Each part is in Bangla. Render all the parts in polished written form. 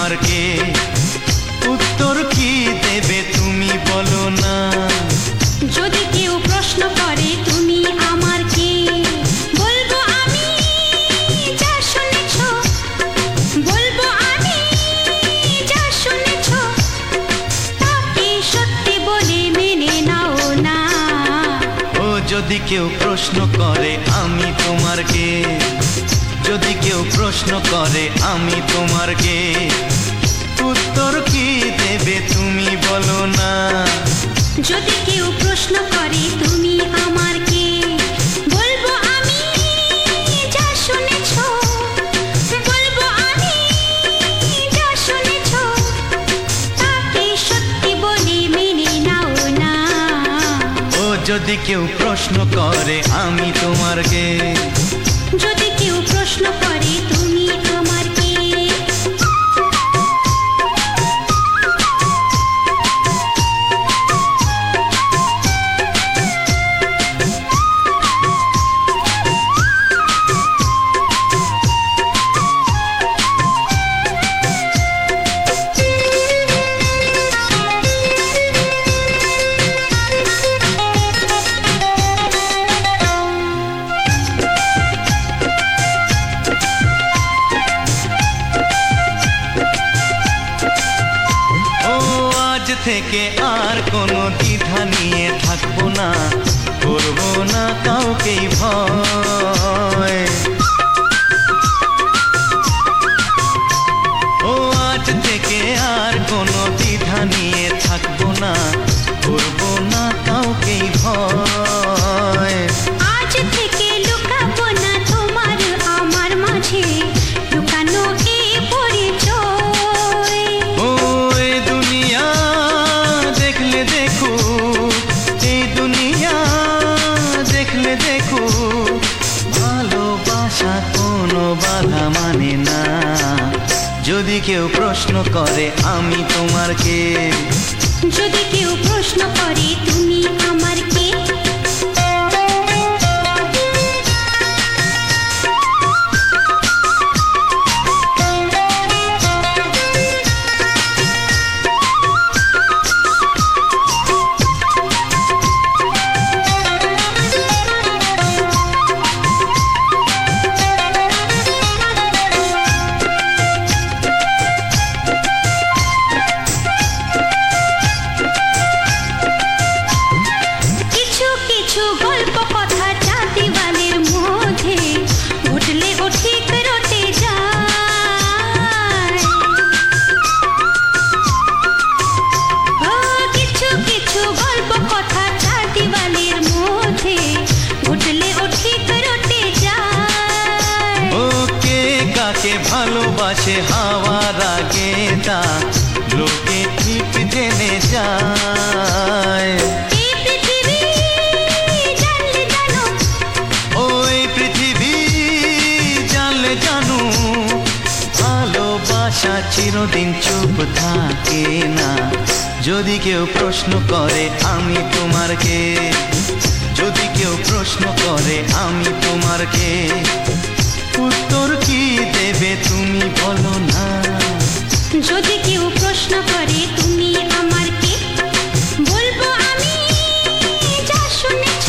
তোমার কে? উত্তর কি দেবে তুমি বলো না। যদি কেউ প্রশ্ন করে তুমি আমার কে, বলবো আমি যা শুনেছ, বলবো আমি যা শুনেছ, তাকে সত্যি বলে মেনে নাও না। ও যদি কেউ প্রশ্ন করে আমি তোমার কে, যদি কেউ প্রশ্ন করে আমি তোমার কে, উত্তর কি দেবে তুমি বলো না। যদি কেউ প্রশ্ন করে তুমি আমার কে, বলবো আমি যা শুনেছ, বলবো আমি যা শুনেছ, তাকে সত্যি বলে মেনে নাও না। ও যদি কেউ প্রশ্ন করে আমি তোমার কে, যদি কেউ প্রশ্ন করে তুমি আমার কে। থেকে আর কোনো দ্বিধা নিয়ে থাকবো না, করবো না কাউকেই ভয়। ও আজ থেকে আর কোনো দ্বিধা নিয়ে থাকবো না, করবো না কাউকেই ভয়। আজ থেকে লুকাবো না তোমার আমার মাঝে লুকানো এই পরিচয়। ও এই দুনিয়া দেখলে দেখো, এই দুনিয়া দেখলে দেখো, ভালোবাসা কোনো বাধা মানে না। যদি কেউ প্রশ্ন করে আমি তোমার কে, যদি কেউ প্রশ্ন করে তুমি আমার কে। ভালোবাসে হাওয়ার আগে তা লোকে ঠিক জেনে যায়। ওই পৃথিবী জানলে জানো, ভালোবাসা চিরদিন চুপ থাকে না। যদি কেউ প্রশ্ন করে আমি তোমার কে, যদি কেউ প্রশ্ন করে আমি তোমার কে, উত্তর কি দেবে তুমি বলো না। যদি কেউ প্রশ্ন করে তুমি আমার কে, বলবো আমি যা শুনেছ,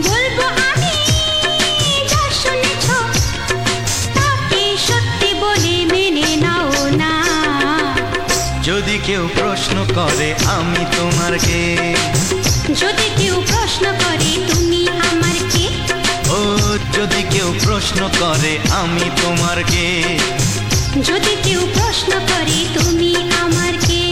বলবো আমি যা শুনেছ, তাকে সত্যি বলে মেনে নাও না। যদি কেউ প্রশ্ন করে আমি তোমার কে, যদি কেউ প্রশ্ন করে তুমি আমার কে। ও যদি কেউ প্রশ্ন করে আমি তোমার কে, যদি কেউ প্রশ্ন করে তুমি আমার কে।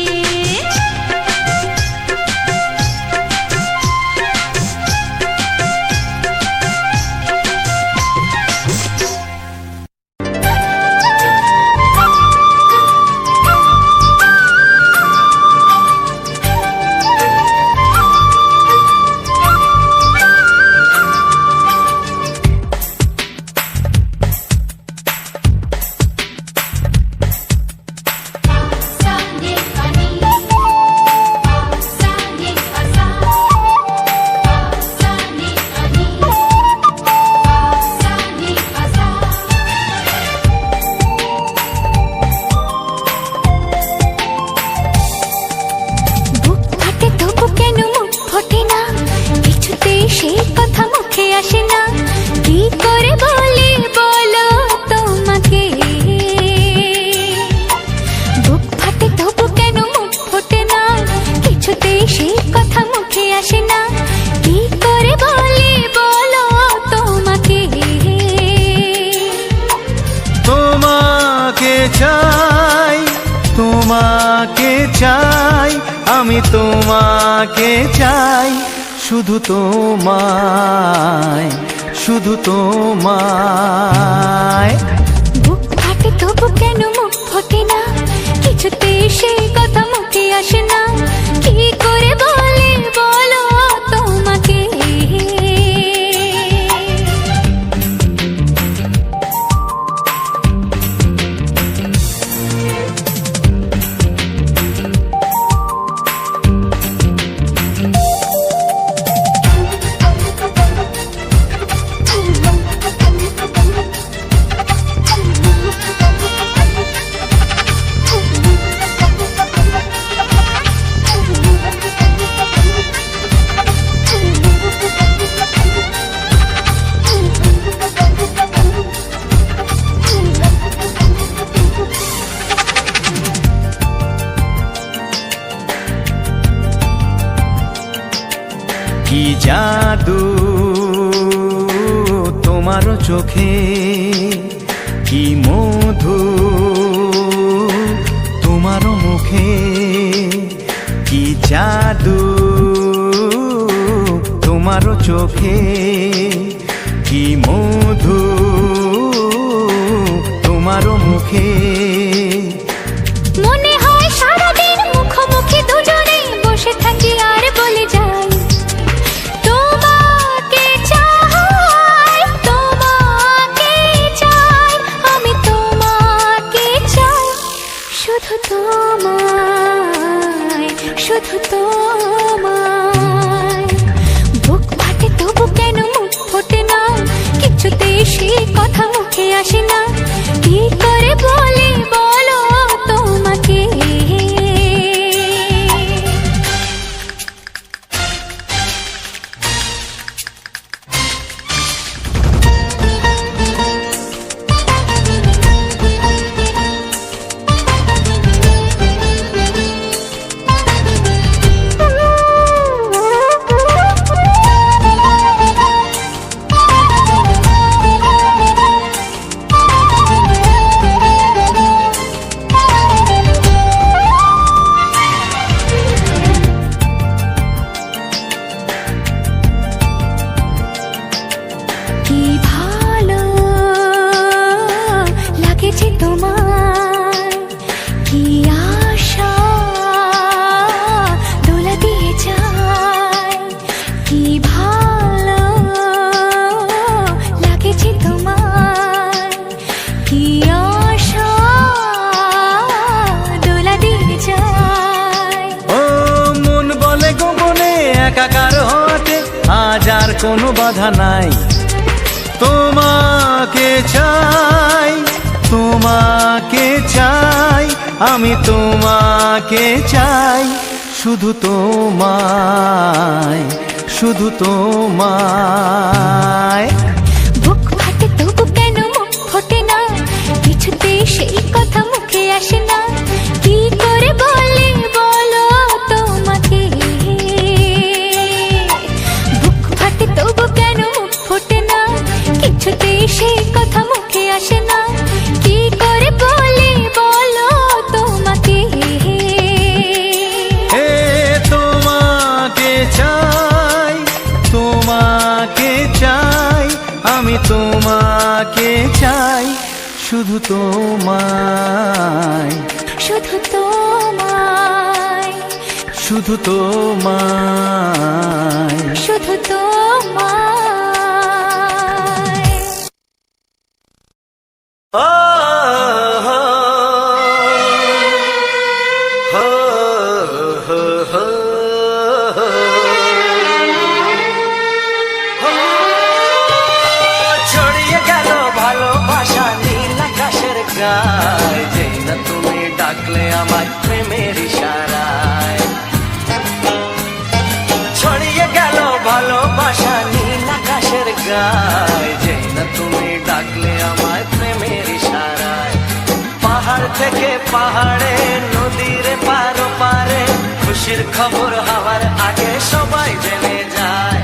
Sunday. আসে না, কি করে বলি বলো তোমাকে। বুক ফাটে তবু কেন মুখ ফোটে না, কিছুতেই সেই কথা মুখে আসে না, কি করে বলি বলো তোমাকে। তোমাকে চাই, তোমাকে চাই, আমি তোমাকে চাই, শুধু তোমায়, শুধু তোমায়। বুক ফাটে তবু কেন মুখ ফোটে না, কিছুতেই সেই কথা মুখে আসে না, কি করে বলি বলো তোমাকে। কি জাদু তোমার চোখে, কি মধু তোমার মুখে, কি জাদু তোমার চোখে, কি মধু তোমার মুখে। মনে হয় সারাদিন মুখোমুখি দুজনে বসে থাকি আর বলে যাই, তোমাকে চাই, তোমাকে চাই, আমি তোমাকে চাই, শুধু তোমায়, শুধু তোমায়। বুক ফাটে তবু কেন মুখ ফোটে না, কিছুতেই সেই কথা মুখে আসে না, কি করে বলি বলো তোমাকে। কি ভালো লাগেছে তোমায়, কি আশা দোলা দিয়ে যায়, কি ভালো লাগেছে তোমায়, কি আশা দোলা দিয়ে যায়। ও মন বলে গোপনে একাকার হতে আজ আর কোনো বাধা নাই, তোমাকে চাই, তোমাকে চাই, আমি তোমাকে চাই, শুধু তোমায়, শুধু তোমায়। বুক ফাটে তবু কেন মুখ ফোটে না, কিছুতেই সেই কথা মুখে আসে না, কি করে বলি বলো তোমাকে। বুক ফাটে তবু কেন মুখ ফোটে না, কিছুতেই সেই কথা মুখে আসে না, কি করে বলি বলো তোমাকে। হে তোমাকে চাই, তোমাকে চাই, আমি তোমাকে চাই, শুধু তোমায়, শুধু তোমায়, শুধু তোমায়, শুধু তোমায়। ও হো হো হো হো ছড়িয়ে গেল ভালোবাসা নীল আকাশের গায়, যেই না তুমি ডাকলে আমার প্রেমের ইশারায়। ছড়িয়ে গেল ভালোবাসা নীল আকাশের গায়, পাহাড়ে নদীর পারো পারে খুশির খবর হওয়ার আগে সবাই জেনে যায়।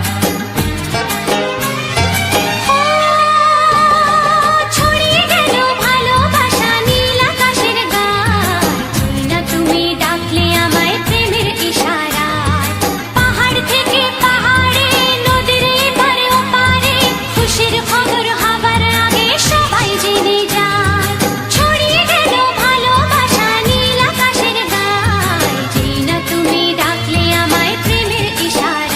ছড়িয়ে গেল ভালোবাসা নীল আকাশের গায়, না তুমি ডাকলে আমায় প্রেমের ইশারায়। পাহাড় থেকে পাহাড়ে নদীর এপারে ওপারে খুশির খবর হবার আগে সবাই জেনে যায়। ছড়িয়ে গেল ভালোবাসা নীল আকাশের গায়, না তুমি ডাকলে আমায় প্রেমের ইশারায়।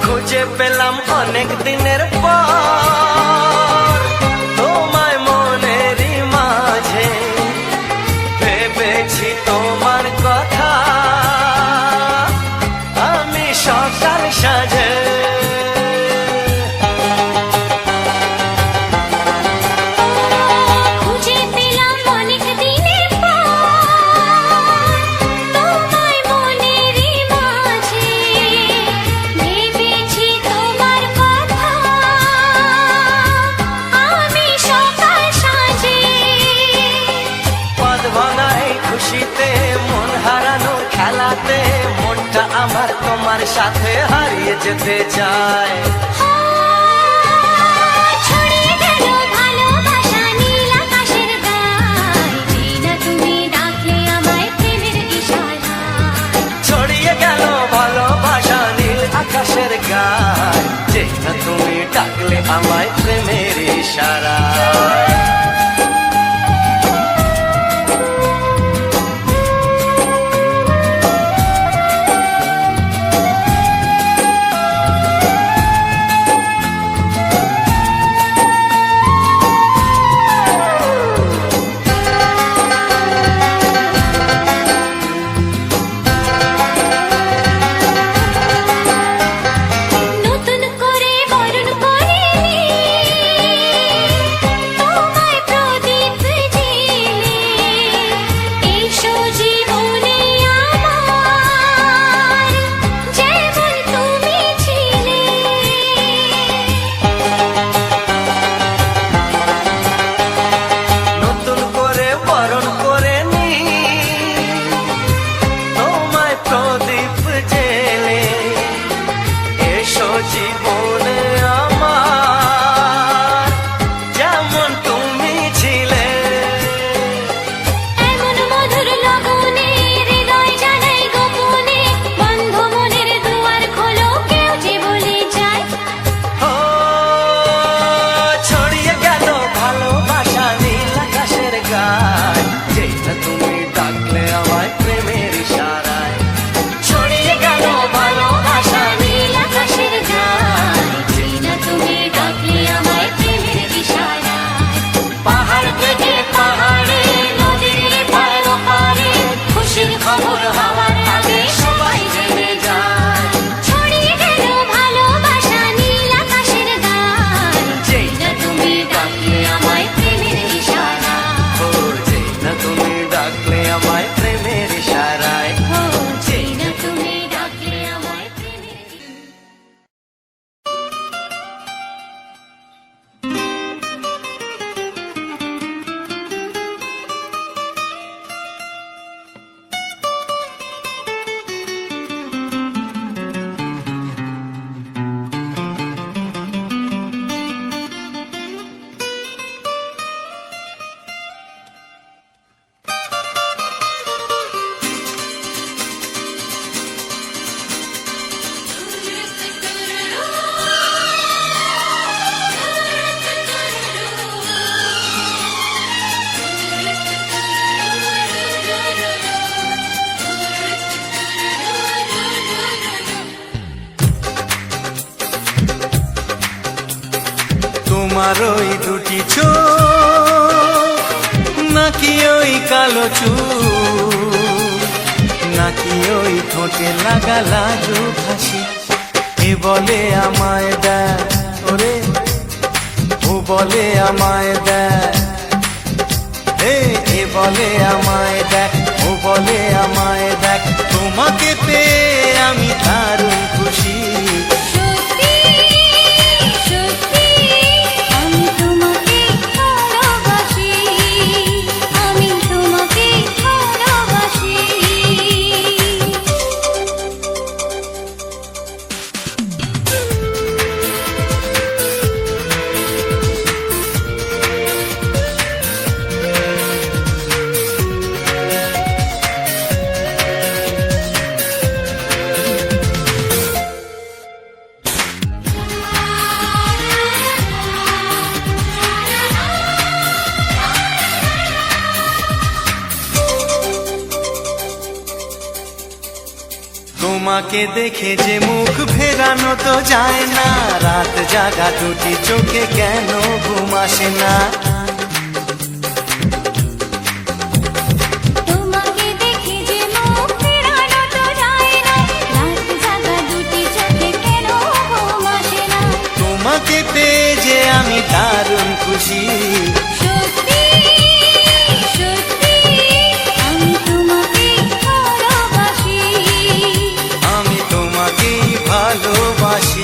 খুঁজে পেলাম অনেক দিনের পর তোমায় মনেরই মাঝে, ভেবেছি তোমার কথা আমি সকাল সাজে। খুঁজে পেলাম অনেক দিনের পর তোমায় মনেরই মাঝে, ভেবেছি তোমার কথা আমি সকাল সাজে। পদ ভাঙাই খুশিতে মন হারানোর খেলাতে মনটা আমার তোমার সাথে হারিয়ে যেতে চায়। ছড়িয়ে গেল ভালোবাসা নীল আকাশের গায়, না তুমি ডাকলে আমায় প্রেমের ইশারায়। ছড়িয়ে গেল ভালোবাসা নীল আকাশের গায়, যে না তুমি ডাকলে আমায় প্রেমের ইশারায়। নতুন করে বরণ করিনি তোমায় প্রদীপ জেলে, এসো জীবনে আমার যেমন তুমি ছিলে। নতুন করে বরণ করে নি তোমায় প্রদীপ জেলে, এসো জীবনে আমার যেমন তুমি ছিলে। এমন মধুর লগনে হৃদয় জানাই গোপনে, বন্ধ মনের দুয়ার খোলো কেউ যে বলে যায়। ও ছড়িয়ে গেল ভালোবাসা নীল আকাশের গায়, যে না তুমি ডাকলে আমায় প্রেমের ইশারায়। ছড়িয়ে গেল ভালোবাসা নীল আকাশের গায়, যে না তুমি ডাকলে আমায় প্রেমের ইশারায়। পাহাড় থেকে পাহাড়ে নদীর পার পারে খুশির খবর হওয়ার আগে সবাই জেনে যায়। ছড়িয়ে গেল ভালোবাসা নীল আকাশের গায়, যে না তুমি ডাকলে আমায় প্রেমের ইশারায়। ও যে না তুমি ডাকলে আমায় প্রেমের ইশারায়। ও যে না তুমি ডাকলে আমায় প্রেমের তোমার ওই দুটি চোখ নাকি ওই কালো চুল, নাকি ওই ঠোঁটে লাগা লাজুক হাসি। এ বলে আমায় দেয় ওরে, ও বলে আমায় দেয়, এ বলে আমায় দেখ, ও বলে আমায় দেখ, তোমাকে পেয়ে আমি দারুণ খুশি। সত্যি সত্যি আমি তোমাকে ভালোবাসি, আমি তোমাকে ভালোবাসি। তোমাকে দেখে যে মুখ ফেরানো তো যায় না, রাত জাগা দুটি চোখে কেন ঘুম আসে না। তোমাকে দেখে যে মুখ ফেরানো তো যায় না, রাত জাগা দুটি চোখে কেন ঘুম আসে না। তোমাকে পেয়ে যে আমি দারুণ খুশি। সত্যি সত্যি আমি তোমাকে ভালোবাসি, আমি তোমাকেই ভালোবাসি।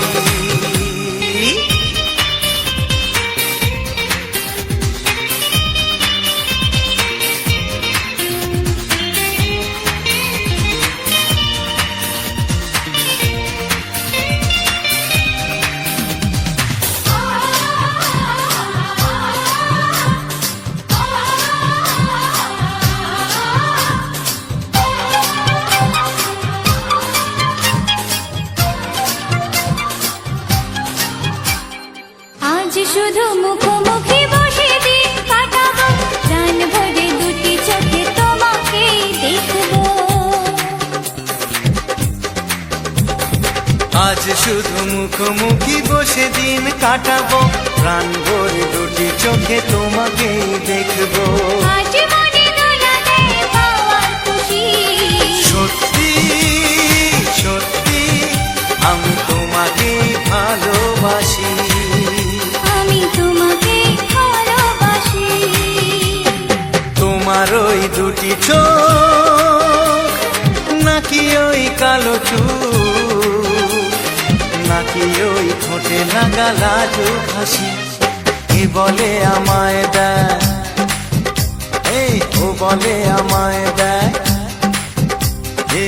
আজ শুধু মুখোমুখি বসে দিন কাটাবো, প্রাণ ভরে দুটি চোখে তোমাকে দেখবো। আজ শুধু মুখোমুখি বসে দিন কাটাবো, প্রাণ ভরে দুটি চোখে তোমাকেই দেখবো। আজ মনে দোলা দেয় পাওয়ার খুশি। সত্যি সত্যি আমি তোমাকেই ভালোবাসি। আমি তোমাকে ভালোবাসি। তোমার ওই দুটি চোখ নাকি ওই কালো চুল, নাকি ওই ঠোঁটে লাগা লাজুক হাসি। এ বলে আমায় দেয়, ও বলে আমায় দেয়, এ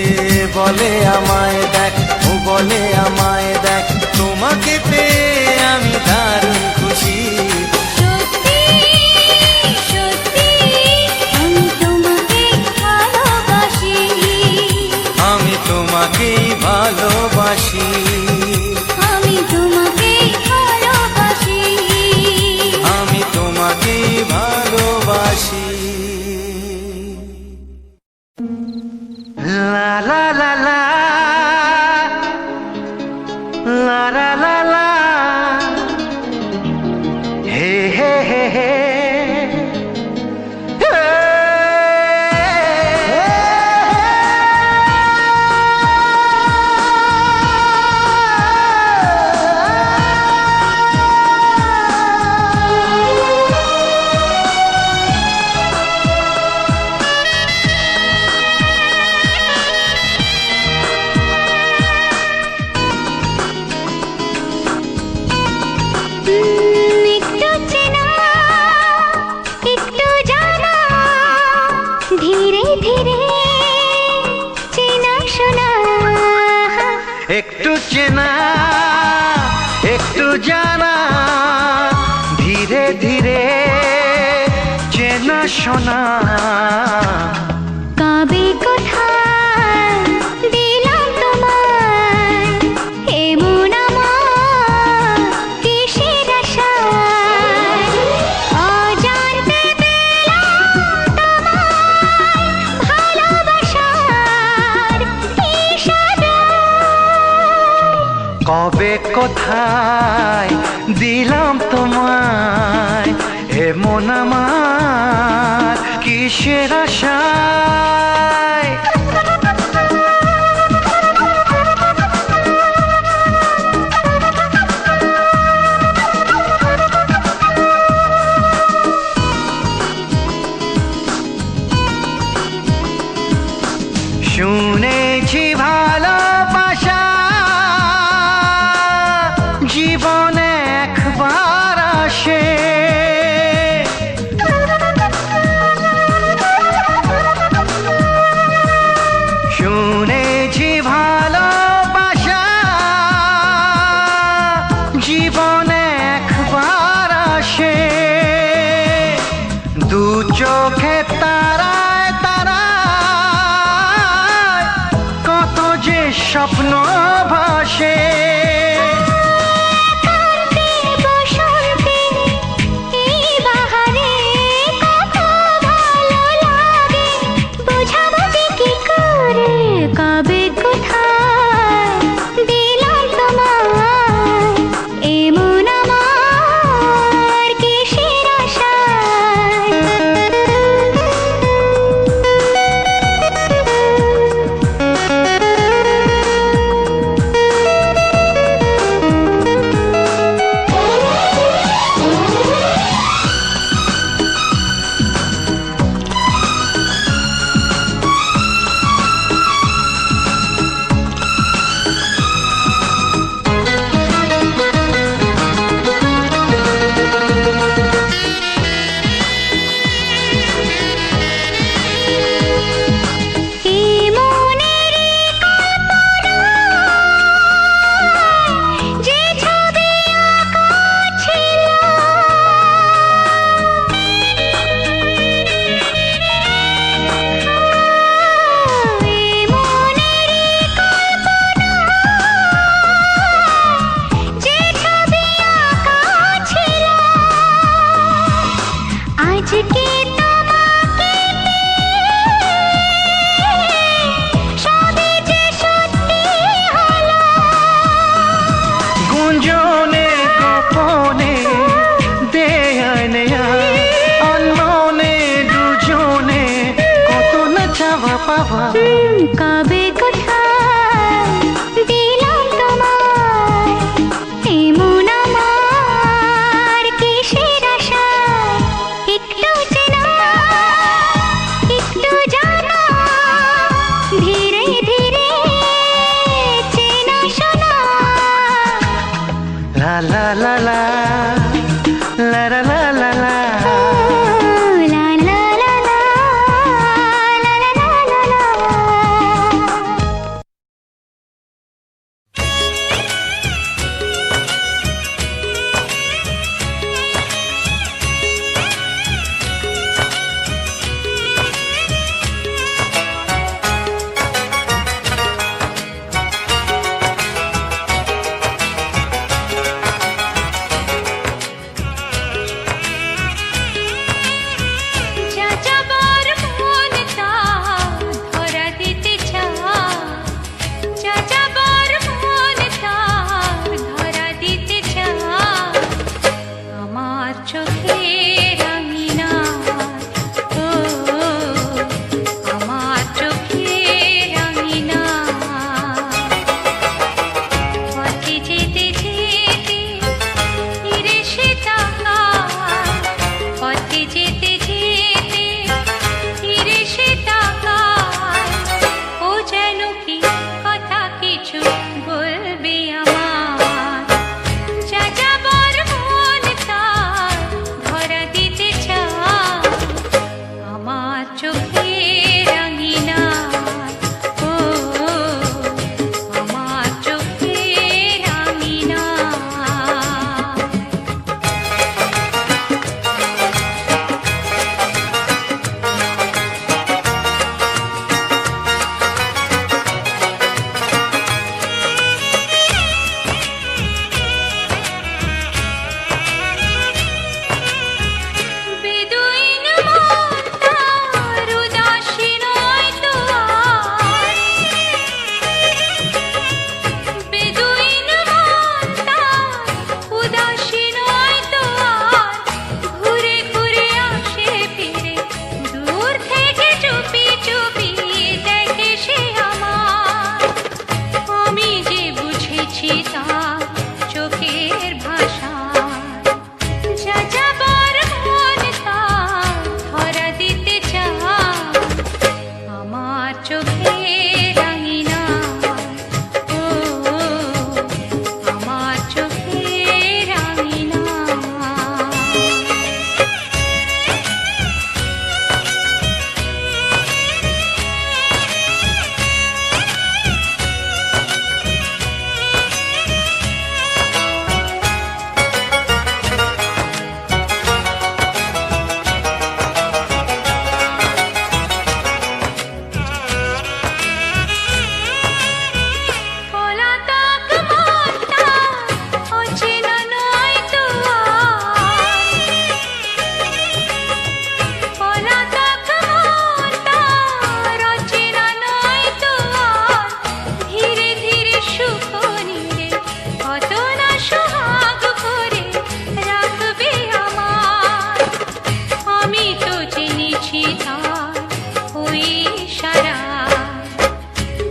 বলে আমায় দেখ, ও বলে আমায় দেখ, তোমাকে পেয়ে আমি দারুণ খুশি। সত্যি সত্যি আমি তোমাকে ভালোবাসি, আমি তোমাকেই ভালোবাসি। আমি তোমাকে ভালোবাসি। আমি তোমাকেই ভালোবাসি। লা লা লা লা লা লা লা লা, হে হে হে হে, একটু চেনা একটু জানা, ধীরে ধীরে চেনা শোনা। একটু চেনা একটু জানা, ধীরে ধীরে চেনা শোনা। কবে কোথায় দিলাম তোমায় এমন আমার কিসের আশায়, অজান্তে পেলাম তোমায় ভালোবাসার ইশারায়। কবে কোথায় দিলাম তোমায় এমন আমার কিসের আশায়। লা লা লা লা লা লা লা লা। লা লা লা লা, লা লা লা লা লা। যাযাবর মন তার ধরা দিতে চায়, যাযাবর মন তার ধরা দিতে চায়। আমার চোখের আঙিনায়, ও আমার চোখের আঙিনায়। পথে যেতে যেতে ফিরে সে তাকায়, পথে যেতে যেতে ফিরে সে তাকায়। ও যেন কি কথা কিছু বলবে আমার, যাযাবর মন তার ধরা দিতে চায়। আমার চোখের আঙিনায়, ও আমার চোখের আঙিনায়। বেদুইন মন তার উদাসী নয় তো আর, বেদুইন মন তার উদাসী নয় তো আর। ঘুরে ঘুরে আসে ফিরে দূর থেকে চুপি চুপি দেখে সে আমার। আমি যে বুঝেছি তার চোখের ভাষায়, যাযাবর মন তার ধরা দিতে চায়। আমার চোখের আঙিনায়, ও আমার চোখের আঙিনায়। পলাতক মন তার অচেনা নয় তো আর, পলাতক মন তার অচেনা নয় তো আর। ধীরে ধীরে সুখ নিরে কত না সোহাগ করে রাখবে আমার। আমি তো জেনেছি তার ওই ইশারায়,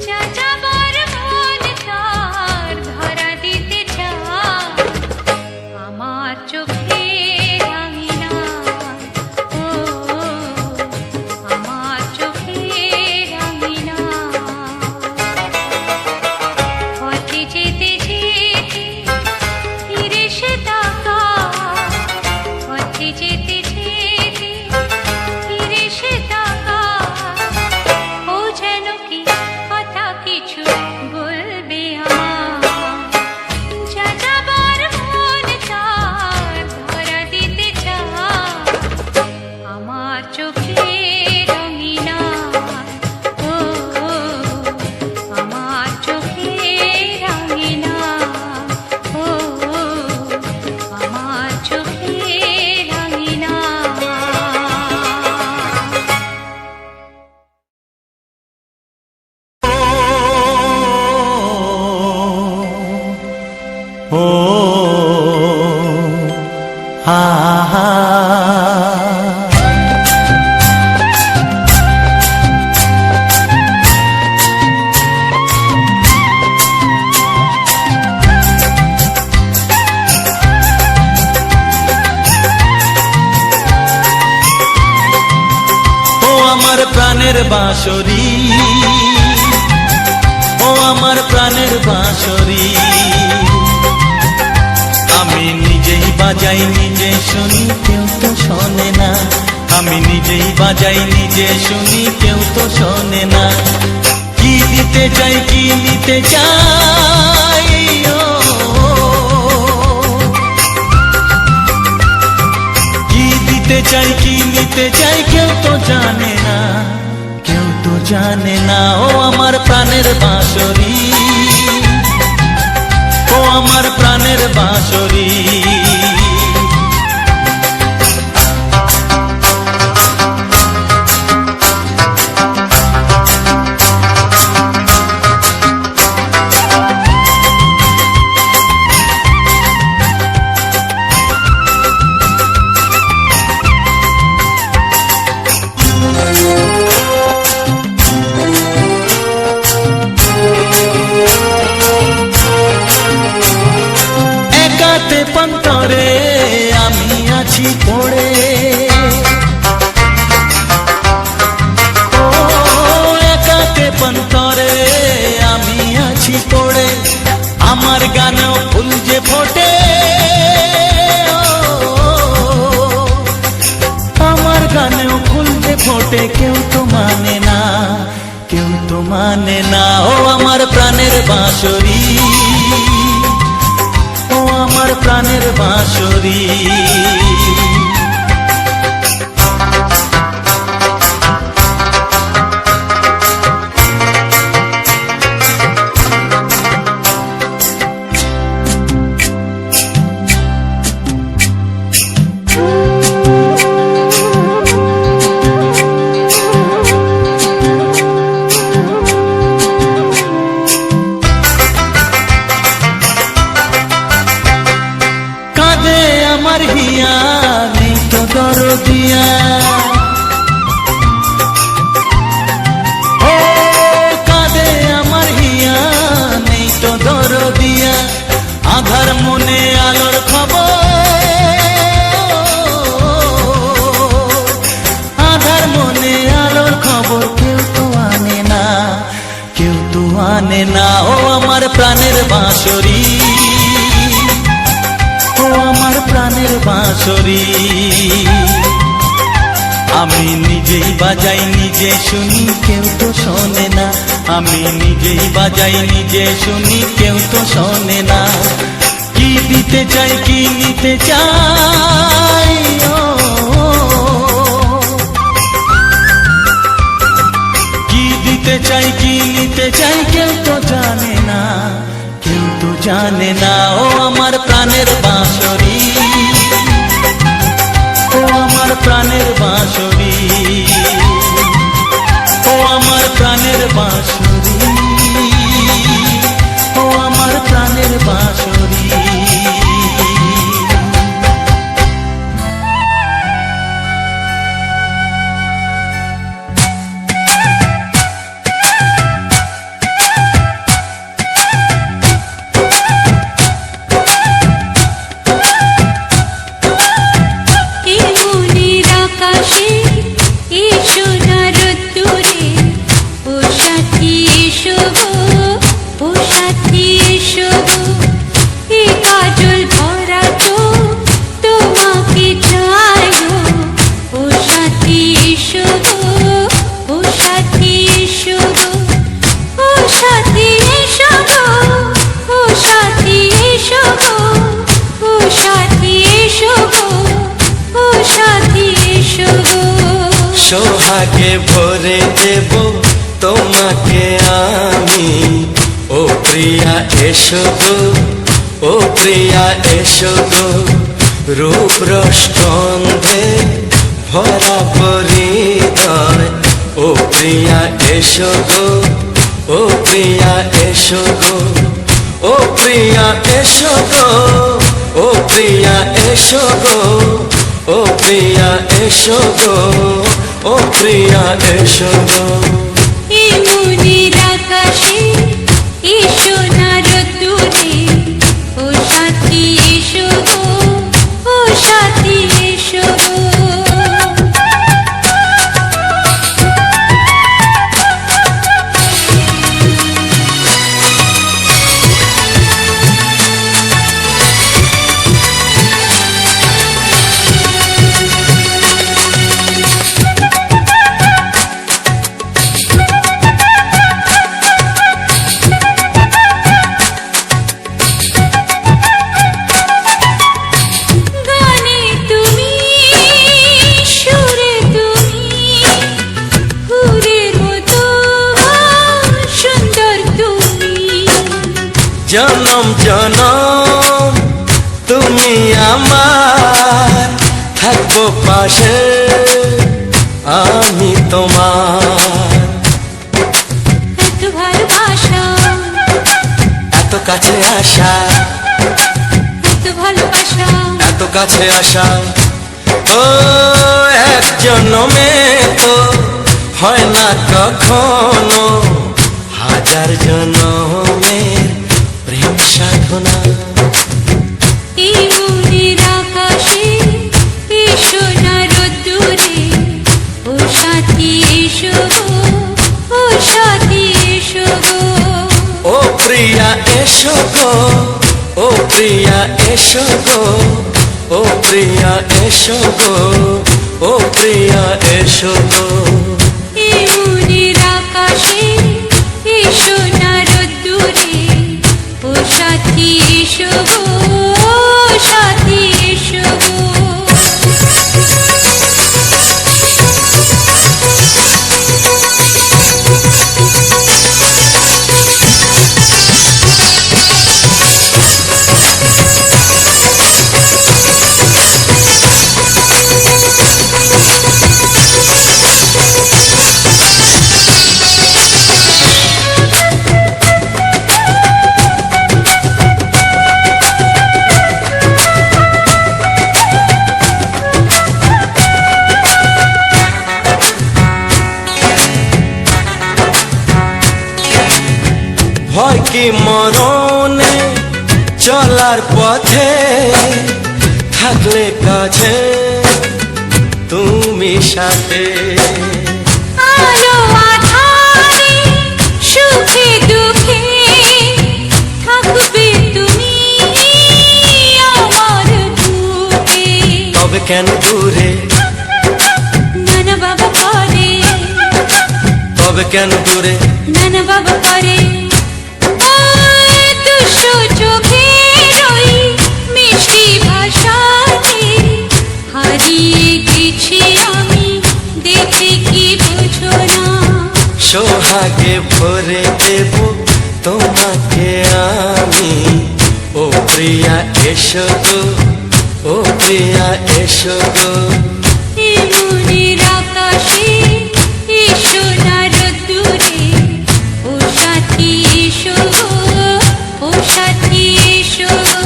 যাযাবর মন তার ধরা দিতে চায়। আমার চোখের আঙিনায়, ও আমার চোখের আঙিনায়। পথে যেতে যেতে ফিরে সে তাকায়, পথে যেতে যেতে ফিরে সে তাকায়। ও যেন কি কথা কিছু বলবে আমার, যাযাবর মন তার ধরা দিতে চায়। আমার চোখের আঙিনায়, ও আমার চোখের আঙিনায়, ও আমার চোখের আঙিনায়। ও হা হা। আমার প্রাণের বাঁশরি, ও আমার প্রাণের বাঁশরি, বাজাই নিজে শুনি কেউ তো শোনে না, আমি নিজেই বাজাই নিজে শুনি কেউ তো শোনে না। কি দিতে চাই কি নিতে চাই ও, কি দিতে চাই কি নিতে চাই কেউ তো জানে না, কেউ তো জানে না। ও আমার প্রাণের বাঁশরি, ও আমার প্রাণের বাঁশরি। পন্তরে আমি আছি পড়ে, ও একাতে পন্তরে আমি আছি পড়ে, আমার গানেও ফুল যে ফোটে, আমার গানেও ফুল যে ফোটে কেউ তো মানে না, কেউ তো মানে না। ও আমার প্রাণের বাঁশরি, ও আমার প্রাণের বাঁশরি। আমার হিয়া নেই তো দরদিয়া, ও কাঁদে আমার হিয়া নেই তো দরদিয়া, আধার মনে আলোর খবর, আধার মনে আলোর খবর কেউ তো আনে না, কেউ তো আনে না। ও আমার প্রাণের বাঁশরি, ও আমার প্রাণের বাঁশরি। আমি নিজেই বাজাই নিজে শুনি কেউ তো শোনে না, আমি নিজেই বাজাই নিজে শুনি কেউ তো শোনে না। কি দিতে চাই কি নিতে চাই ও, কি দিতে চাই কি নিতে চাই কেউ তো জানে না, কেউ তো জানে না। ও আমার প্রাণের বাঁশরি, ও আমার প্রাণের বাঁশরি, ও আমার প্রাণের বাঁশরি, ও আমার প্রাণের বাঁশরি। সোহাগে ভরে দেব তোমাকে আমি, ও প্রিয়া এসো গো, ও প্রিয়া এসো গো, রূপ রসগন্ধে ভরা পরিদয়, ও প্রিয়া এসো গো, ও প্রিয়া এসো গো, ও প্রিয়া এসো গো, ও প্রিয়া এসো গো, ও প্রিয়া এসো গো, ও প্রিয়া এসো গো। এই মনের আকাশে এসো না রোদ্দুরে, ও সাথী এসো গো, ও সাথী এসো গো। জনম জনম তুমি আমার, থাকবো পাশে আমি তোমার। এত ভালোবাসা, এত কাছে আসা, এত ভালোবাসা, এত কাছে আসা, ও এক জন্মে তো হয় না কখনো, হাজার জন্মের প্রেম সাধনা। এই মনের আকাশে এই সোনার রোদ্দুরে, ও সাথী এসো গো, ও সাথী এসো গো। ও প্রিয়া এসো গো, ও প্রিয়া এসো গো, ও প্রিয়া এসো গো, ও প্রিয়া এসো গো। এই মনের আকাশে এই সোনার রোদ্দুরে, ও সাথী এসো গো, ও সাথী এসো গো। ভয় কি মরণে চলার পথে, থাকলে কাছে তুমি সাথে। আলো আঁধারে সুখে দুঃখে থাকবে তুমি আমার বুকে। তবে কেন দূরে, নানা বাবা করে, তবে কেন দূরে, নানা বাবা করে। ওই দুশো চোখের ওই মিষ্টি ভাষাতে হারিয়ে গেছি আমি, দেখে কি বুঝো না। সোহাগে ভরে দেব তোমাকে আমি, ও প্রিয়া এসো গো, ও প্রিয়া এসো গো। এই মনের আকাশে এই সোনার রোদ্দুরে, ও সাথী এসো গো, ও সাথী এসো গো।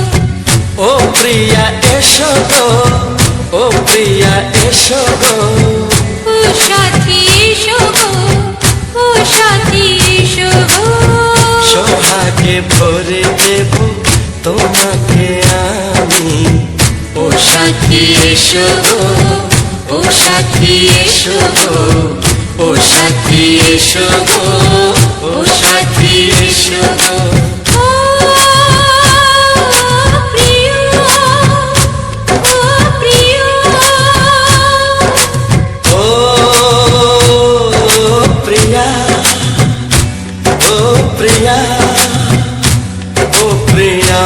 ও প্রিয়া এসো গো, ও প্রিয়া এসো গো। ও সাথী এসো গো, ও সাথী এসো গো। সোহাগে ভরে দেব তোমাকে আমি, ও সাথী এসো গো, ও সাথী এসো গো, ও সাথী এসো গো, ও সাথী এসো গো। ও প্রিয়, ও প্রিয়, ও প্রিয়া, ও প্রিয়া, ও প্রিয়া।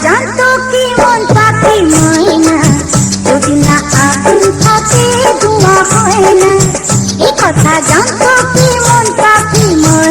জানতো কি মন পাখি ময়না, যদি না আগুন থাকে ধোঁয়া হয় না। এই কথা জানতো কি মন পাখি ময়না।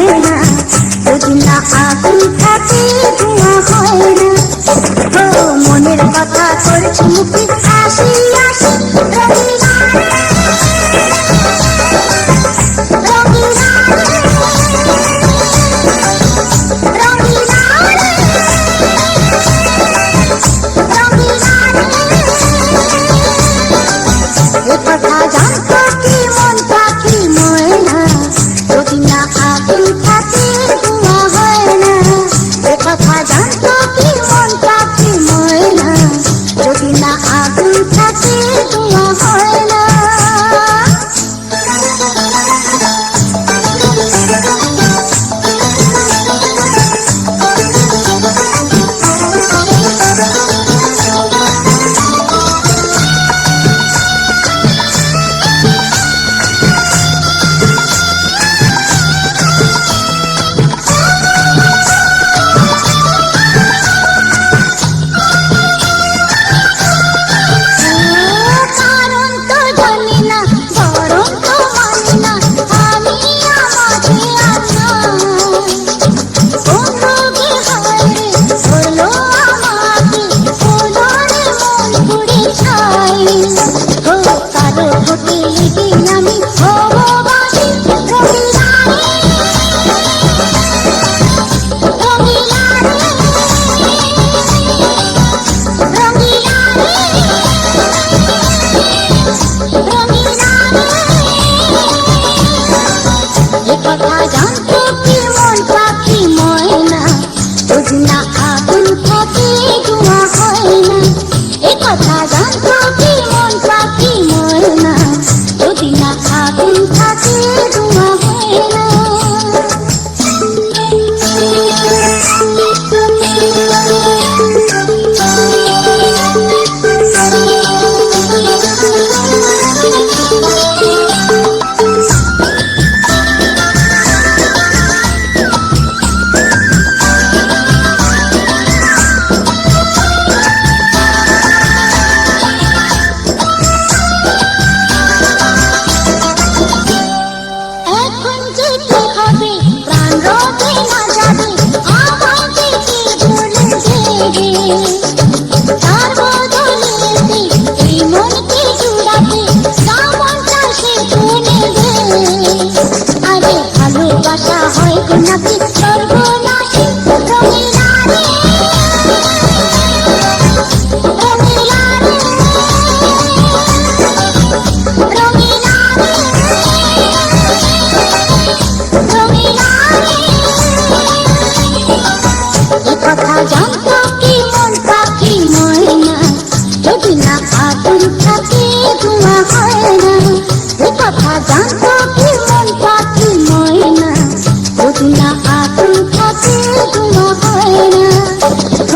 না আগুন থাকে ধুমা হয় না।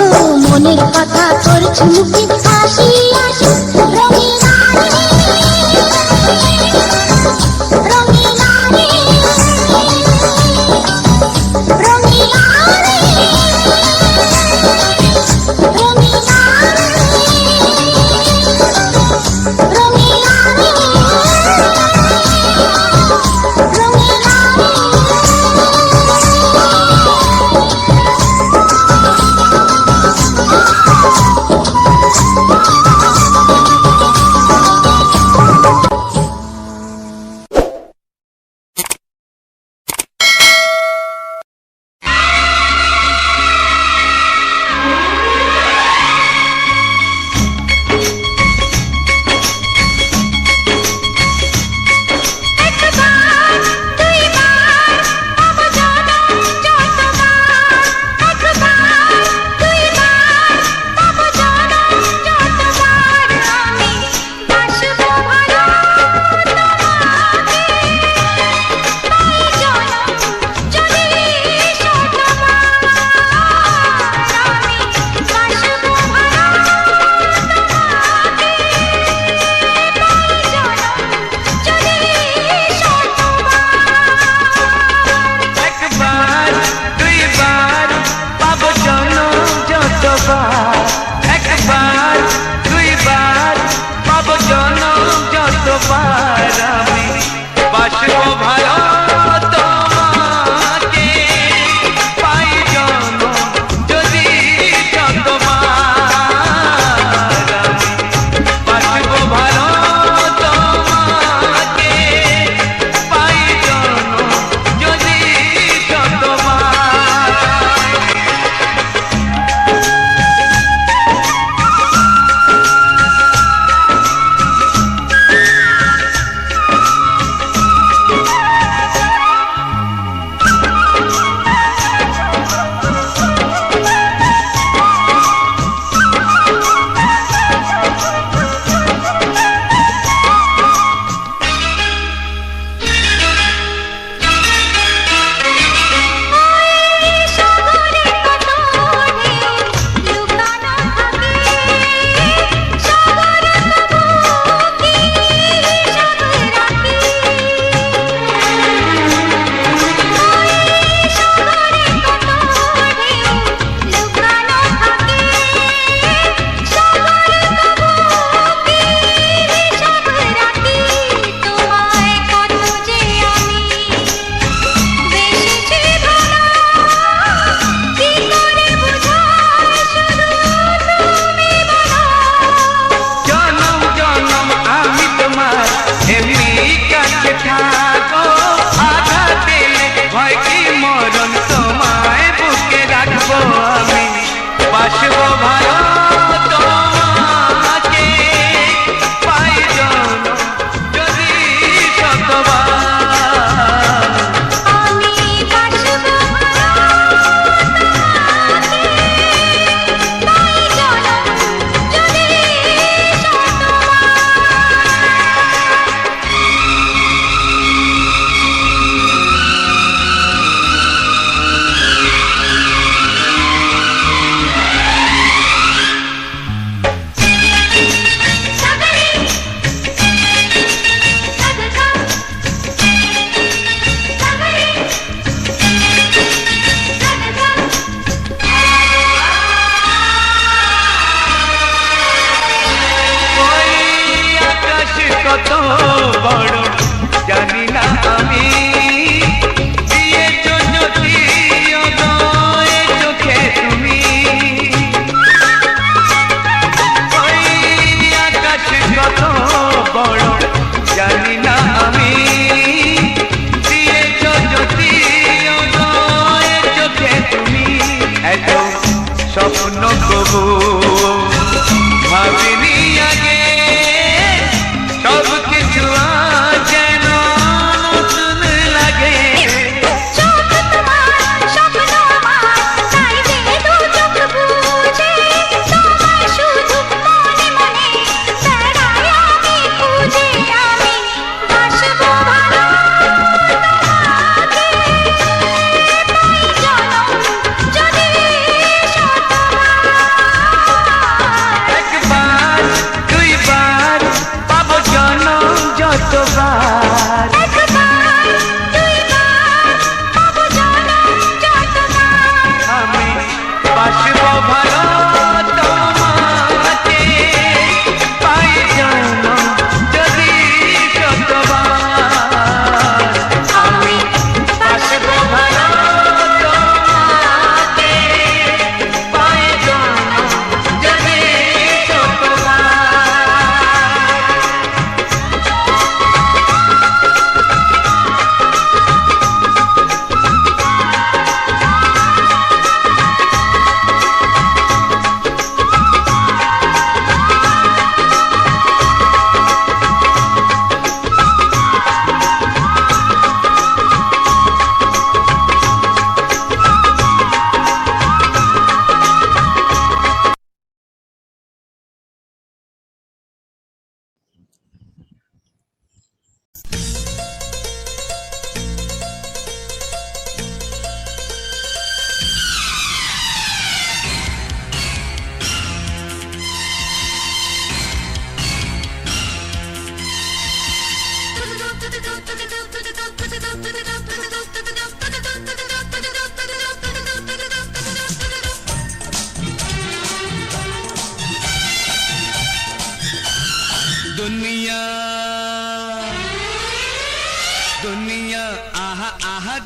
ও মনের কথা করছি মুখে হাসি হাসি, রঙিনা রে, রঙিনা রে, রঙিনা রে, রঙিনা রে, রঙিনা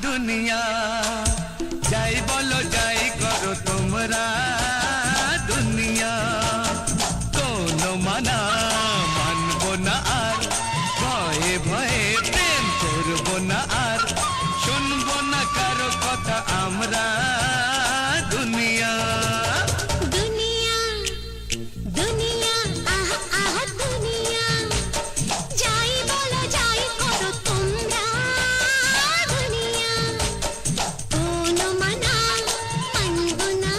দুনিয়া যাই বলো যাই করো তোমরা দুনিয়া কোনো মানা মানবো না আর ভয়ে ভয়ে প্রেম করবো না আর শুনবো না কারো কথা আমরা দুনিয়া দুনিয়া দুনিয়া আহা আহা দুনিয়া যাই বলো যাই করো তোমরা দুনিয়া কোনো মানা মানবো না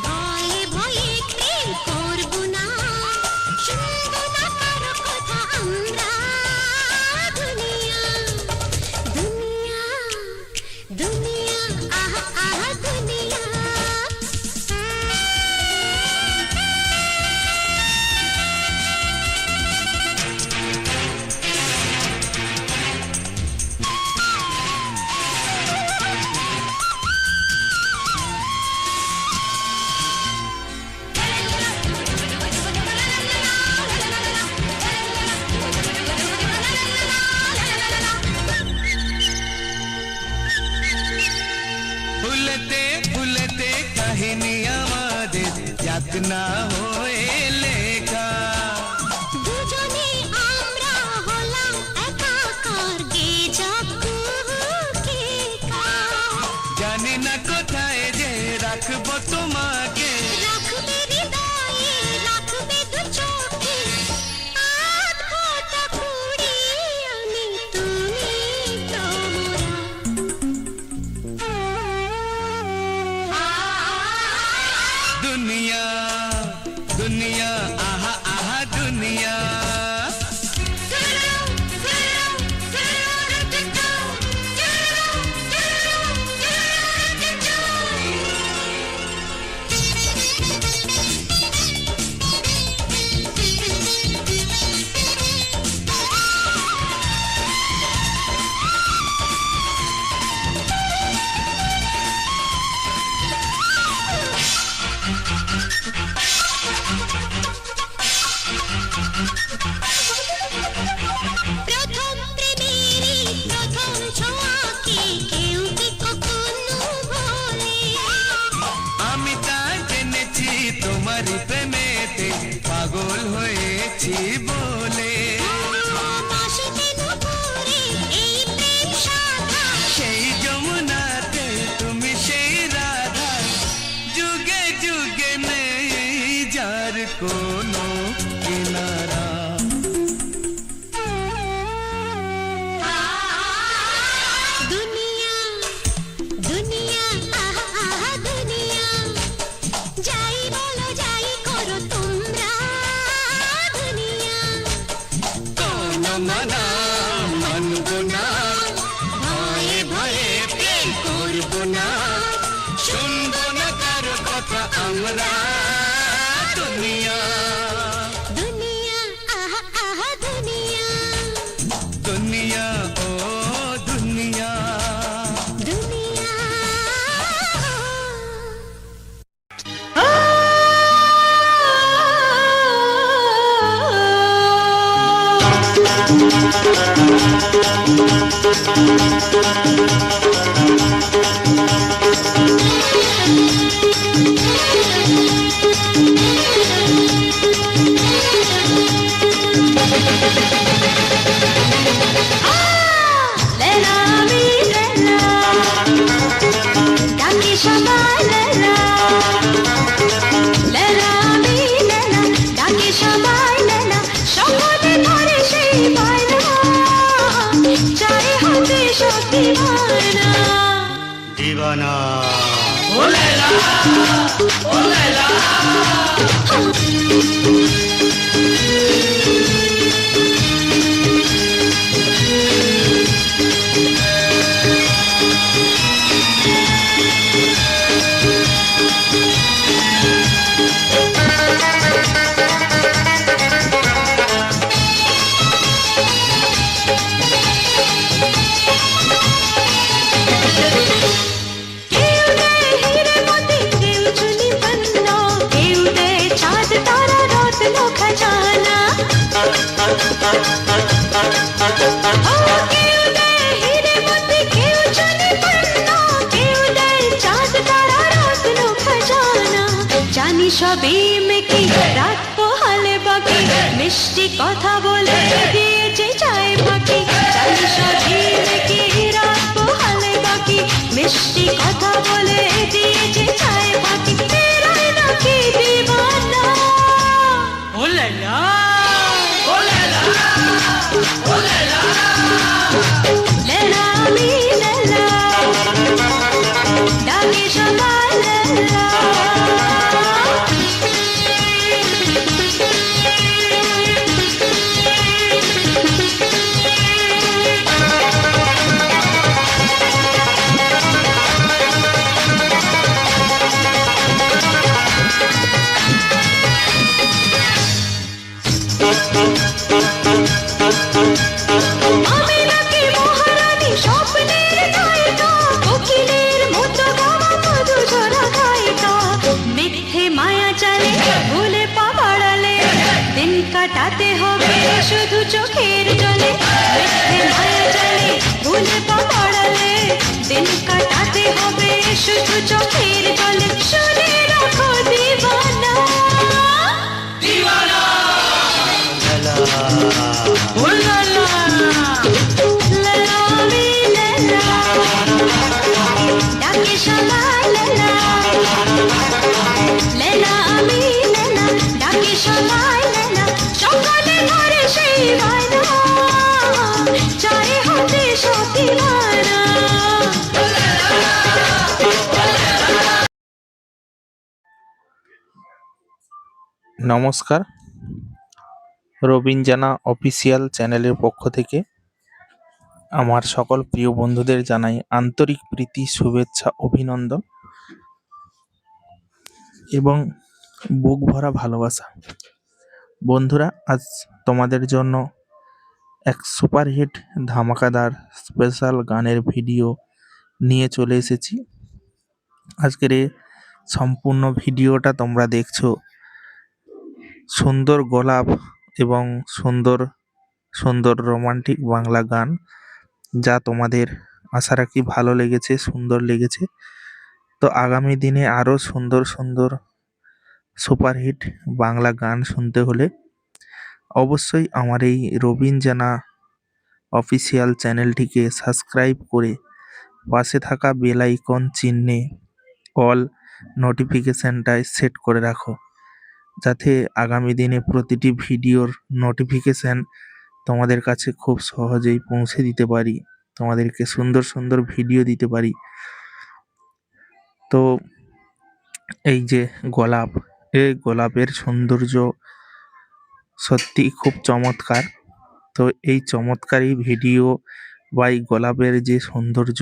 ভয়ে ভয়ে প্রেম করবো না শুনবো না কারো কথা আমরা দুনিয়া দুনিয়া দুনিয়া আহা আহা দুনিয়া ভুলতে ভুলতে কাহিনী আমাদের যাতনা হয়ে লেখা দুজনে আমরা হলাম একাকার গে যাকুকে জানি না কোথায় যে রাখবো তোমাকে রাখবে হৃদয়ে রাখবে দু চোখে আধ ঘটা কুড়ি আমি তুমি দুনিয়া দুনিয়া আহা আহা দুনিয়া প্রথম প্রেমেরই প্রথম ছোঁয়াকে কেউ কি কখনো ভোলে আমি তা জেনেছি তোমারই প্রেমেতে পাগল হয়েছি বলে মাসিতে নুপুরে এই প্রেম সাধা সেই যমুনাতে তুমি সেই রাধা যুগে যুগে নেই যার কোনো কিনারা দুনিয়া দুনিয়া আহা আহা দুনিয়া যাই বলো যাই করো তোমরা দুনিয়া কোনো মানা মানবো না ভয়ে ভয়ে প্রেম করবো না শুনবো না কারো কথা আমরা দুনিয়া দুনিয়া আহা আহা দুনিয়া দুনিয়া ও দুনিয়া দুনিয়া লেলা আমি লেলা ডাকি সবাই লেলা লেলা আমি লেলা ডাকি সবাই লেলা সকলে ধরে সেই বায়না চাই হতে সত্যি বায়না দিবানা কেউ দেয় হিরে মোতি কেউ চুনি পন্না কেউ দেয় চাঁদ তারা রত্ন খজানা ও কেউ দেয় হিরে মোতি কেউ চুনি সবই মেকি রাত পোহালে বাকি মিষ্টি কথা বলে দিয়েছে চায় বাকি জানি সবই মেকি রাত পোহালে বাকি মিষ্টি কথা বলে দিয়েছে চায় বাকি তেরাই নাকি দিবানা ও লালা ও লালা ও লালা লেলা আমি লেলা ডাকে সবাই লেলা আমি নাকি মহারানী স্বপ্নের নায়িকা কোকিলের মতো গাওয়া মধু ঝরা গায়িকা মিথ্যে মায়া চালে ভুলে পা বাড়ালে দিন কাটাতে হবে শুধু চোখের জলে মিথ্যে মায়া চালে ভুলে পা বাড়ালে দিন কাটাতে হবে শুধু চোখের জলে শুনে রাখো দিবানা দিবানা ও লালা লালা আমি লালা ডাকে সবাই লালা লালা আমি লালা ডাকে সবাই লালা সকালে ঘরে সেই বায়না চাই হতে সখী মানা নমস্কার, রবিন জানা অফিসিয়াল চ্যানেলের পক্ষ থেকে আমার সকল প্রিয় বন্ধুদের জানাই আন্তরিক প্রীতি, শুভেচ্ছা, অভিনন্দন এবং বুক ভরা ভালোবাসা। বন্ধুরা, আজ তোমাদের জন্য এক সুপারহিট ধামাকাদার স্পেশাল গানের ভিডিও নিয়ে চলে এসেছি। আজকের এই সম্পূর্ণ ভিডিওটা তোমরা দেখছো সুন্দর গোলাপ এবং সুন্দর সুন্দর রোমান্টিক বাংলা গান, যা তোমাদের আশা রাখি ভালো লেগেছে, সুন্দর লেগেছে। তো আগামী দিনে আরও সুন্দর সুন্দর সুপারহিট বাংলা গান শুনতে হলে অবশ্যই আমার এই রবিন জানা অফিসিয়াল চ্যানেলটিকে সাবস্ক্রাইব করে পাশে থাকা বেল আইকন চিহ্নে অল নোটিফিকেশনটায় সেট করে রাখো, যাতে আগামী দিনে প্রতিটি ভিডিওর নোটিফিকেশন তোমাদের কাছে খুব সহজেই পৌঁছে দিতে পারি, তোমাদেরকে সুন্দর সুন্দর ভিডিও দিতে পারি। তো এই যে গোলাপ, এই গোলাপের সৌন্দর্য সত্যি খুব চমৎকার। তো এই চমৎকার এই ভিডিও বা এই গোলাপের যে সৌন্দর্য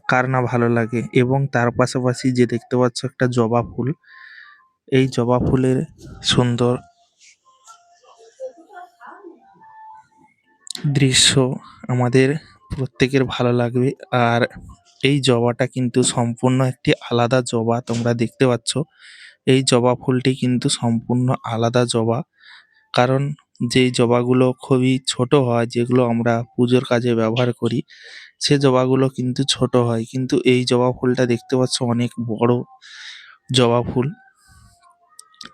কার না ভালো লাগে, এবং তার পাশাপাশি যে দেখতে পাচ্ছ একটা জবা ফুল, এই জবা ফুলের সুন্দর দৃশ্য আমাদের প্রত্যেকের ভালো লাগবে। আর এই জবাটা কিন্তু সম্পূর্ণ একটি আলাদা জবা, তোমরা দেখতে পাচ্ছ এই জবা ফুলটি কিন্তু সম্পূর্ণ আলাদা জবা। কারণ যেই জবাগুলো খুবই ছোট হয়, যেগুলো আমরা পুজোর কাজে ব্যবহার করি, সে জবাগুলো কিন্তু ছোট হয়, কিন্তু এই জবা ফুলটা দেখতে পাচ্ছ অনেক বড় জবা ফুল।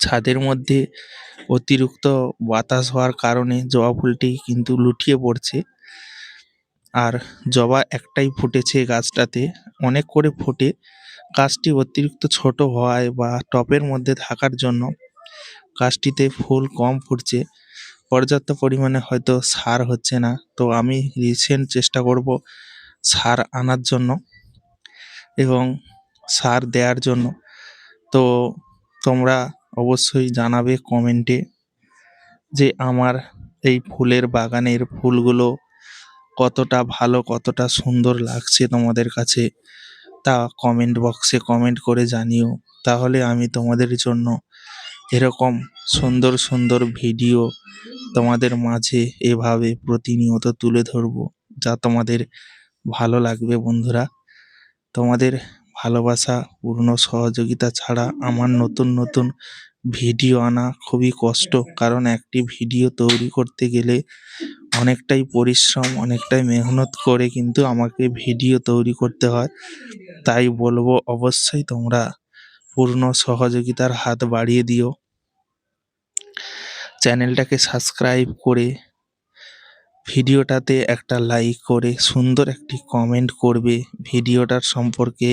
ছাদের মধ্যে অতিরিক্ত বাতাস হওয়ার কারণে জবা ফুলটি কিন্তু লুটিয়ে পড়ছে। আর জবা একটাই ফুটেছে গাছটাতে, অনেক করে ফোটে। গাছটি অতিরিক্ত ছোট হওয়ায় বা টবের মধ্যে থাকার জন্য গাছটিতে ফুল কম ফুটছে, পর্যাপ্ত পরিমাণে হয়তো সার হচ্ছে না। তো আমি রিসেন্ট চেষ্টা করব সার আনার জন্য এবং সার দেওয়ার জন্য। তো তোমরা অবশ্যই জানাবে কমেন্টে যে আমার এই ফুলের বাগানের ফুলগুলো কতটা ভালো, কতটা সুন্দর লাগছে তোমাদের কাছে, তা কমেন্ট বক্সে কমেন্ট করে জানিও। তাহলে আমি তোমাদের জন্য এরকম সুন্দর সুন্দর ভিডিও তোমাদের মাঝে এভাবে প্রতিনিয়ত তুলে ধরবো, যা তোমাদের ভালো লাগবে। বন্ধুরা, তোমাদের ভালোবাসা, পূর্ণ সহযোগিতা ছাড়া আমার নতুন নতুন ভিডিও আনা খুবই কষ্ট। কারণ একটি ভিডিও তৈরি করতে গেলে অনেকটাই পরিশ্রম, অনেকটাই মেহনত করে কিন্তু আমাকে ভিডিও তৈরি করতে হয়। তাই বলবো অবশ্যই তোমরা পূর্ণ সহযোগিতার হাত বাড়িয়ে দিও। চ্যানেলটাকে সাবস্ক্রাইব করে ভিডিওটাতে একটা লাইক করে সুন্দর একটি কমেন্ট করবে ভিডিওটার সম্পর্কে,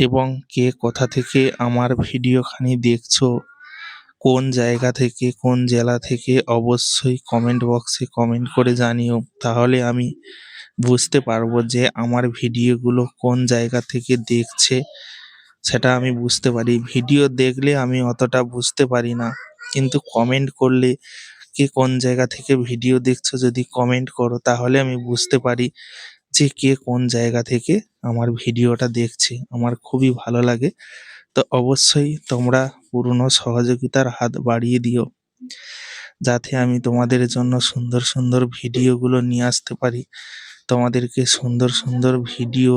এবং কে কোথা থেকে আমার ভিডিওখানি দেখছো, কোন জায়গা থেকে, কোন জেলা থেকে, অবশ্যই কমেন্ট বক্সে কমেন্ট করে জানিও। তাহলে আমি বুঝতে পারবো যে আমার ভিডিওগুলো কোন জায়গা থেকে দেখছে, সেটা আমি বুঝতে পারি। ভিডিও দেখলে আমি অতটা বুঝতে পারি না, কিন্তু কমেন্ট করলে কে কোন জায়গা থেকে ভিডিও দেখছো যদি কমেন্ট করো, তাহলে আমি বুঝতে পারি যে কে কোন জায়গা থেকে আমার ভিডিওটা দেখছে। আমার খুবই ভালো লাগে। তো অবশ্যই তোমরা পূর্ণ সহযোগিতার হাত বাড়িয়ে দিও, যাতে আমি তোমাদের জন্য সুন্দর সুন্দর ভিডিওগুলো নিয়ে আসতে পারি, তোমাদেরকে সুন্দর সুন্দর ভিডিও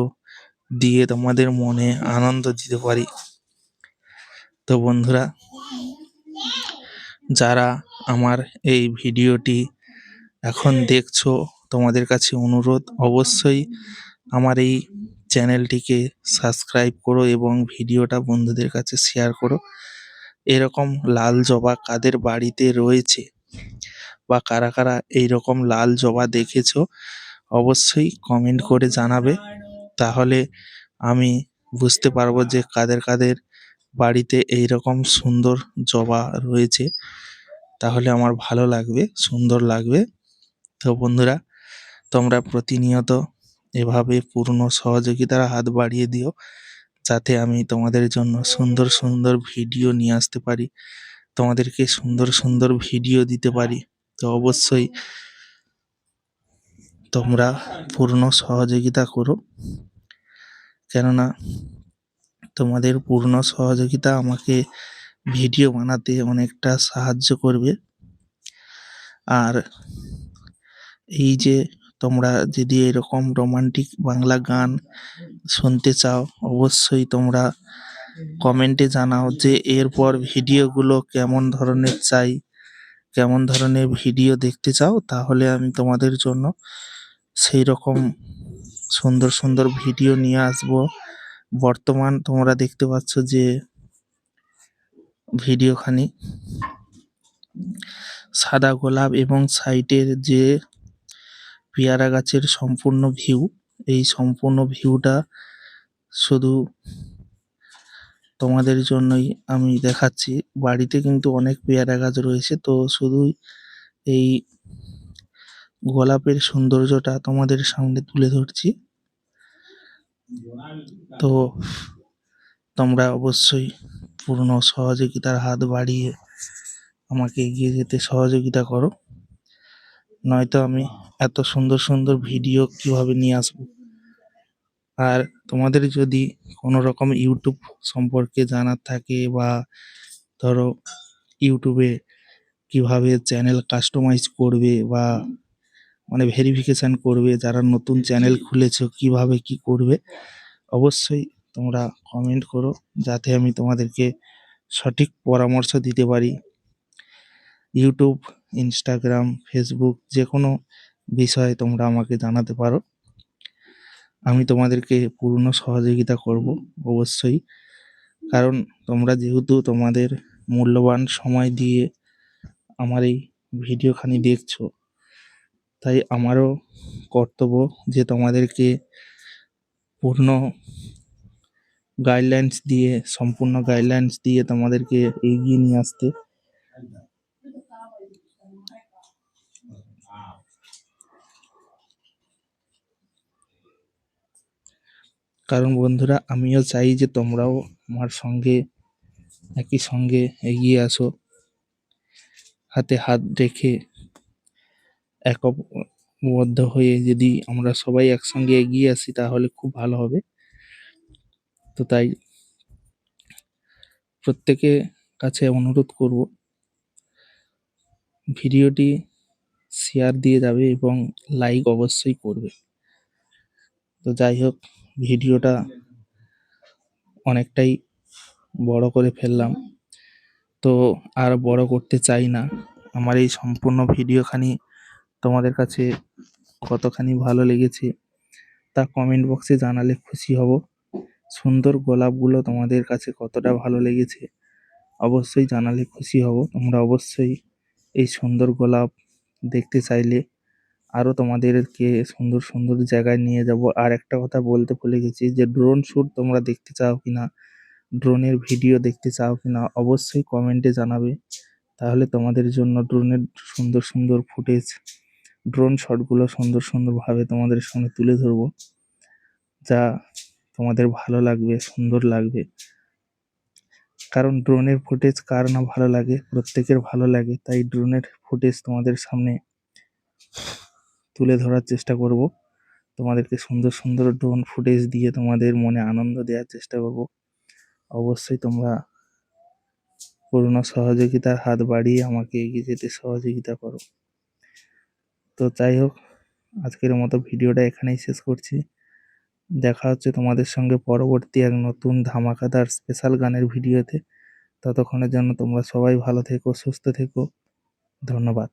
দিয়ে তোমাদের মনে আনন্দ দিতে পারি। তো বন্ধুরা, যারা আমার এই ভিডিওটি এখন দেখছো, তোমাদের কাছে অনুরোধ, অবশ্যই আমার এই চ্যানেলটিকে সাবস্ক্রাইব করো এবং ভিডিওটা বন্ধুদের কাছে শেয়ার করো। এরকম লাল জবা কাদের বাড়িতে রয়েছে বা কারা কারা এইরকম লাল জবা দেখেছো, অবশ্যই কমেন্ট করে জানাবে। তাহলে আমি বুঝতে পারবো যে কাদের কাদের বাড়িতে এইরকম সুন্দর জবা রয়েছে। তাহলে আমার ভালো লাগবে, সুন্দর লাগবে। তো বন্ধুরা, তোমরা প্রতিনিয়ত এভাবে পূর্ণ সহযোগিতার হাত বাড়িয়ে দিও, যাতে আমি তোমাদের জন্য সুন্দর সুন্দর ভিডিও নিয়ে আসতে পারি, তোমাদেরকে সুন্দর সুন্দর ভিডিও দিতে পারি। তো অবশ্যই তোমরা পূর্ণ সহযোগিতা করো, কেননা তোমাদের পূর্ণ সহযোগিতা আমাকে ভিডিও বানাতে অনেকটা সাহায্য করবে। আর এই যে তোমরা যদি এরকম রোমান্টিক বাংলা গান শুনতে চাও, অবশ্যই তোমরা কমেন্টে জানাও যে এরপর ভিডিওগুলো কেমন ধরনের চাই, কেমন ধরনের ভিডিও দেখতে চাও। তাহলে আমি তোমাদের জন্য সেই রকম সুন্দর সুন্দর ভিডিও নিয়ে আসবো। বর্তমান তোমরা দেখতে পাচ্ছ যে ভিডিওখানি সাদা গোলাপ এবং সাইডের যে পেয়ারা গাছের সম্পূর্ণ ভিউ, এই সম্পূর্ণ ভিউটা শুধু তোমাদের জন্যই আমি দেখাচ্ছি। বাড়িতে কিন্তু অনেক পেয়ারা গাছ রয়েছে, তো শুধুই এই গোলাপের সৌন্দর্যটা তোমাদের সামনে তুলে ধরছি। তো তোমরা অবশ্যই পূর্ণ সহযোগিতার হাত বাড়িয়ে আমাকে এগিয়ে যেতে সহযোগিতা করো, নয়তো আমি এত সুন্দর সুন্দর ভিডিও কিভাবে নিয়ে আসবো। আর তোমাদের যদি কোনো রকম ইউটিউব সম্পর্কে জানার থাকে, বা ধরো ইউটিউবে কিভাবে চ্যানেল কাস্টমাইজ করবে বা মানে ভেরিফিকেশন করবে, যারা নতুন চ্যানেল খুলেছো কিভাবে কি করবে, অবশ্যই তোমরা কমেন্ট করো, যাতে আমি তোমাদেরকে সঠিক পরামর্শ দিতে পারি। ইউটিউব, ইনস্টাগ্রাম, ফেসবুক যে কোনো বিষয়ে তোমরা আমাকে জানাতে পারো, আমি তোমাদেরকে পূর্ণ সহযোগিতা করব অবশ্যই। কারণ তোমরা যেহেতু তোমাদের মূল্যবান সময় দিয়ে আমার এই ভিডিওখানি দেখছো, তাই আমারও কর্তব্য যে তোমাদেরকে পূর্ণ গাইডলাইন্স দিয়ে, সম্পূর্ণ গাইডলাইন্স দিয়ে তোমাদেরকে এগিয়ে নিয়ে আসতে। কারণ বন্ধুরা, আমিও চাই যে তোমরাও আমার সঙ্গে একই সঙ্গে এগিয়ে আসো, হাতে হাত রেখে একবদ্ধ হয়ে যদি আমরা সবাই একসঙ্গে এগিয়ে আসি তাহলে খুব ভালো হবে। তো তাই প্রত্যেকের কাছে অনুরোধ করব, ভিডিওটি শেয়ার দিয়ে যাবে এবং লাইক অবশ্যই করবে। তো যাই হোক, ভিডিওটা অনেকটাই বড় করে ফেললাম, তো আর বড় করতে চাই না। আমার এই সম্পূর্ণ ভিডিওখানি তোমাদের কাছে কতখানি ভালো লেগেছে তা কমেন্ট বক্সে জানালে খুশি হব। সুন্দর গোলাপগুলো তোমাদের কাছে কতটা ভালো লেগেছে অবশ্যই জানালে খুশি হব। তোমরা অবশ্যই এই সুন্দর গোলাপ দেখতে চাইলে আরও তোমাদেরকে সুন্দর সুন্দর জায়গায় নিয়ে যাব। আর একটা কথা বলতে ভুলে গেছি যে ড্রোন শ্যুট তোমরা দেখতে চাও কিনা, ড্রোনের ভিডিও দেখতে চাও কিনা অবশ্যই কমেন্টে জানাবে। তাহলে তোমাদের জন্য ড্রোনের সুন্দর সুন্দর ফুটেজ, ড্রোন শটগুলো সুন্দর সুন্দরভাবে তোমাদের সামনে তুলে ধরবো, যা তোমাদের ভালো লাগবে, সুন্দর লাগবে। কারণ ড্রোনের ফুটেজ কার না ভালো লাগে, প্রত্যেকের ভালো লাগে। তাই ড্রোনের ফুটেজ তোমাদের সামনে তুলে ধরার চেষ্টা করব। তোমাদেরকে সুন্দর সুন্দর ড্রোন ফুটেজ দিয়ে তোমাদের মনে আনন্দ দেওয়ার চেষ্টা করব। অবশ্যই তোমরা পূর্ণ সহযোগিতার হাত বাড়িয়ে আমাকে এগিয়ে যেতে সহযোগিতা করো। তো যাই হোক, আজকের মতো ভিডিওটা এখানেই শেষ করছি। দেখা হচ্ছে তোমাদের সঙ্গে পরবর্তী এক নতুন ধামাকাদার স্পেশাল গানের ভিডিওতে। ততক্ষণের জন্য তোমরা সবাই ভালো থেকো, সুস্থ থেকো। ধন্যবাদ।